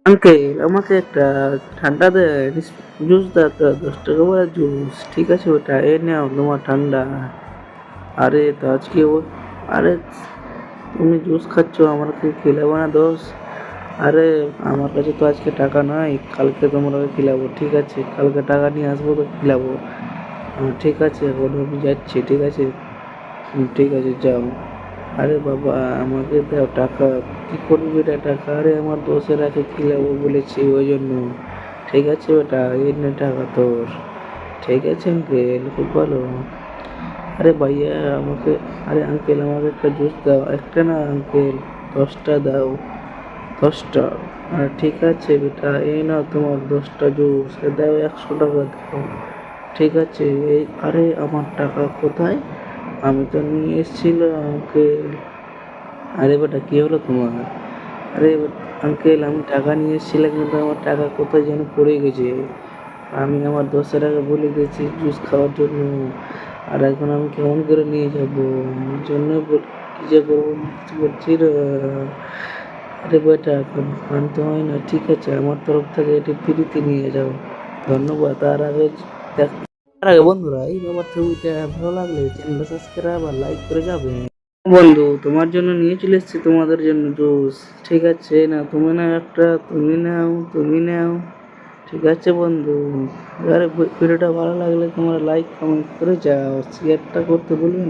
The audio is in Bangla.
আঙ্কেল আমাকে একটা ঠান্ডা দেন, জুস দরকার, 10 টাকা করে জুস। ঠিক আছে ওটা এ নাও তোমার ঠান্ডা। আরে তো আজকে ও, আরে তুমি জুস খাচ্ছ আমাকে খিলাবো না দোষ? আরে আমার কাছে তো আজকে টাকা নাই, কালকে তোমাকে খিলাবো। ঠিক আছে কালকে টাকা নিয়ে আসবো তো খিলাবো। ঠিক আছে এখন আমি যাচ্ছি। ঠিক আছে ঠিক আছে যাও। আরে বাবা আমাকে দাও টাকা। কি করবি এটা টাকা? আরে আমার দোষের আছে খিলাবো বলেছি ওই জন্য। ঠিক আছে বেটা এই নে টাকা তোর। ঠিক আছে আঙ্কেল খুব ভালো। আরে ভাইয়া আমাকে, আরে আঙ্কেল আমাকে একটা জুস দাও। একটা না আঙ্কেল, 10টা দাও। 10টা। ঠিক আছে বেটা এই নাও তোমার 10টা জুস। দাও 100 টাকা দাও। ঠিক আছে এই, আরে আমার টাকা কোথায়? আমি তো নিয়ে এসেছিলাম আঙ্কেল। আরে বেটা কি হলো তোমার? আরে আঙ্কেল আমি টাকা নিয়ে এসেছিলাম কিন্তু আমার টাকা কোথায় যেন পড়ে গেছে। আমি আমার দোস্তের আগে বলে দিয়েছি জুস খাওয়ার জন্য। আর এখন আমি কেমন করে নিয়ে যাবো? ওই জন্য কি যে করবো বুঝতে পারছি না। আরে বেটা এখন আনতে হয় না। ঠিক আছে আমার তরফ থেকে এটি ফ্রিতে নিয়ে যাও। ধন্যবাদ। তার আগে বন্ধুরা এই আমার ছবিটা ভালো লাগলে চ্যানেলটা সাবস্ক্রাইব আর লাইক করে যাবে। বন্ধু তোমার জন্য নিয়ে চলে এসেছি, তোমাদের জন্য জুস। ঠিক আছে না তুমি না একটা, তুমি নাও তুমি নাও। ঠিক আছে বন্ধু। আরে ভিডিওটা ভালো লাগলে তোমরা লাইক কমেন্ট করে যাও, শেয়ারটা করতে ভুলবেন না।